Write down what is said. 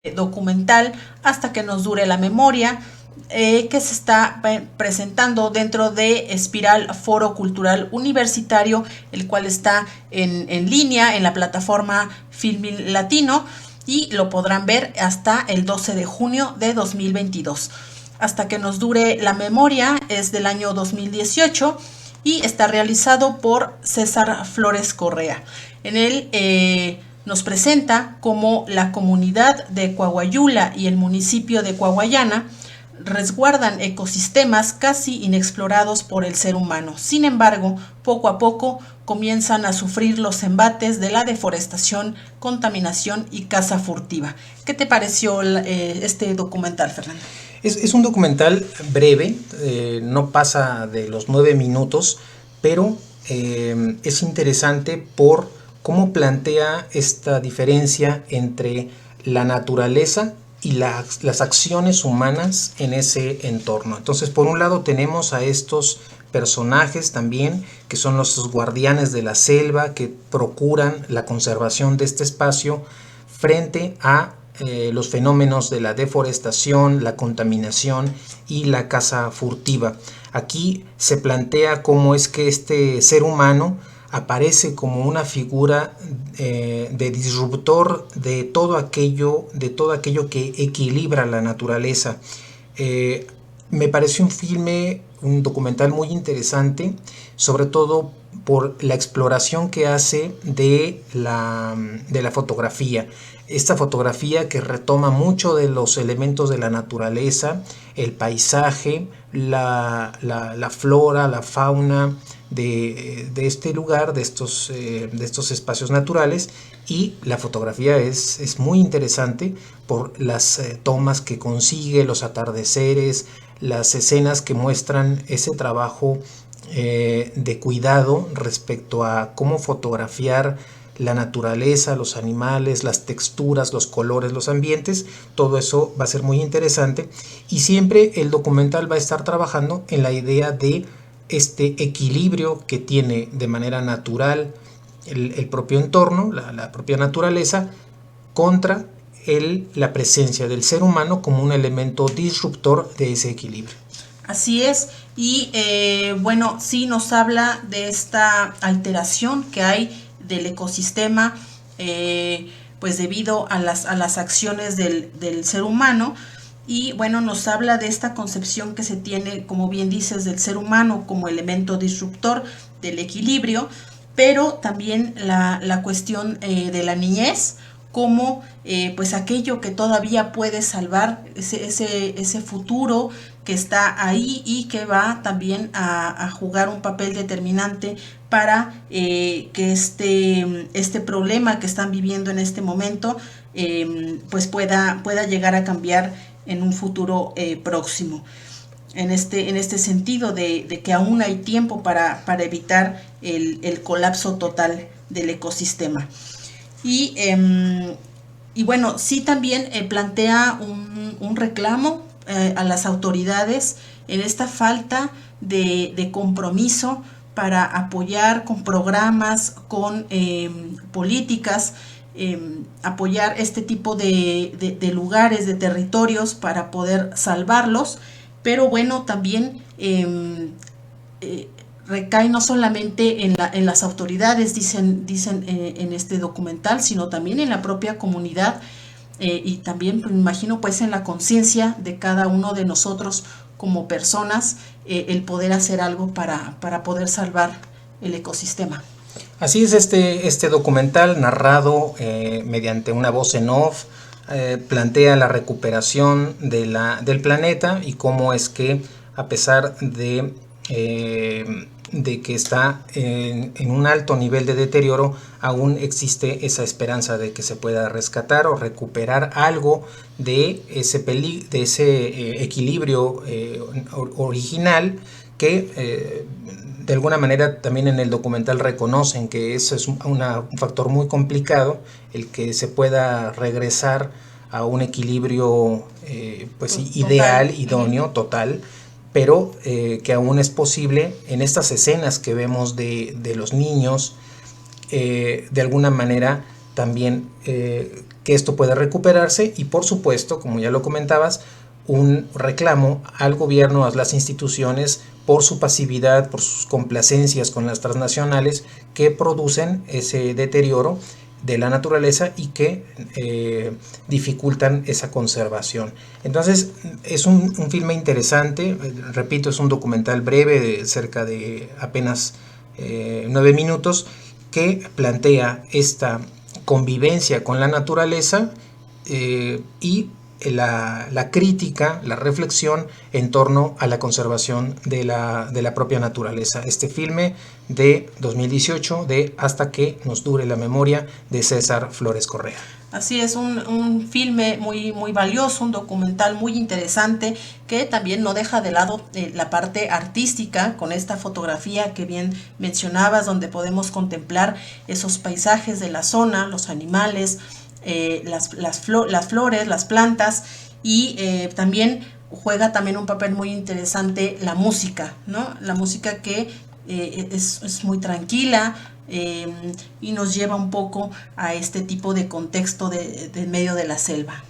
documental Hasta que nos dure la memoria, que se está presentando dentro de Espiral Foro Cultural Universitario, el cual está en línea en la plataforma Filmin Latino y lo podrán ver hasta el 12 de junio de 2022. Hasta que nos dure la memoria es del año 2018 y está realizado por César Flores Correa. En él nos presenta cómo la comunidad de Coahuayula y el municipio de Coahuayana resguardan ecosistemas casi inexplorados por el ser humano. Sin embargo, poco a poco comienzan a sufrir los embates de la deforestación, contaminación y caza furtiva. ¿Qué te pareció este documental, Fernando? Es un documental breve, no pasa de los 9 minutos, pero es interesante por cómo plantea esta diferencia entre la naturaleza y las acciones humanas en ese entorno. Entonces, por un lado tenemos a estos personajes también, que son los guardianes de la selva, que procuran la conservación de este espacio frente a los fenómenos de la deforestación, la contaminación y la caza furtiva. Aquí se plantea cómo es que este ser humano aparece como una figura de disruptor de todo aquello que equilibra la naturaleza. Me pareció un documental muy interesante, sobre todo por la exploración que hace de la fotografía. Esta fotografía que retoma mucho de los elementos de la naturaleza, el paisaje, la flora, la fauna de este lugar, de estos espacios naturales, y la fotografía es muy interesante por las tomas que consigue, los atardeceres, las escenas que muestran ese trabajo de cuidado respecto a cómo fotografiar la naturaleza, los animales, las texturas, los colores, los ambientes. Todo eso va a ser muy interesante y siempre el documental va a estar trabajando en la idea de este equilibrio que tiene de manera natural el propio entorno, la propia naturaleza, contra la presencia del ser humano como un elemento disruptor de ese equilibrio. Así es, y bueno, sí nos habla de esta alteración que hay del ecosistema, pues debido a las acciones del ser humano. Y bueno, nos habla de esta concepción que se tiene, como bien dices, del ser humano como elemento disruptor del equilibrio, pero también la cuestión de la niñez como pues aquello que todavía puede salvar ese futuro que está ahí y que va también a jugar un papel determinante para que este problema que están viviendo en este momento pues pueda llegar a cambiar en un futuro próximo. En este sentido de que aún hay tiempo para evitar el colapso total del ecosistema. Y bueno, sí también plantea un reclamo a las autoridades en esta falta de compromiso para apoyar con programas, con políticas, apoyar este tipo de lugares, de territorios para poder salvarlos, pero bueno, también recae no solamente en las autoridades, dicen en este documental, sino también en la propia comunidad y también me imagino pues en la conciencia de cada uno de nosotros como personas, el poder hacer algo para poder salvar el ecosistema. Así es, este documental narrado mediante una voz en off plantea la recuperación del planeta y cómo es que a pesar de que está en un alto nivel de deterioro, aún existe esa esperanza de que se pueda rescatar o recuperar algo de ese equilibrio original que de alguna manera también en el documental reconocen que eso es un factor muy complicado, el que se pueda regresar a un equilibrio pues ideal, idóneo, total, pero que aún es posible en estas escenas que vemos de los niños, de alguna manera también que esto puede recuperarse y por supuesto, como ya lo comentabas, un reclamo al gobierno, a las instituciones por su pasividad, por sus complacencias con las transnacionales que producen ese deterioro de la naturaleza y que dificultan esa conservación. Entonces es un filme interesante, repito, es un documental breve de cerca de apenas 9 minutos que plantea esta convivencia con la naturaleza y la crítica, la reflexión en torno a la conservación de la propia naturaleza. Este filme de 2018 de Hasta que nos dure la memoria de César Flores Correa. Así es, un filme muy, muy valioso, un documental muy interesante que también no deja de lado la parte artística con esta fotografía que bien mencionabas, donde podemos contemplar esos paisajes de la zona, los animales, las flores, las plantas y también juega también un papel muy interesante la música, ¿no? La música que es muy tranquila y nos lleva un poco a este tipo de contexto de medio de la selva.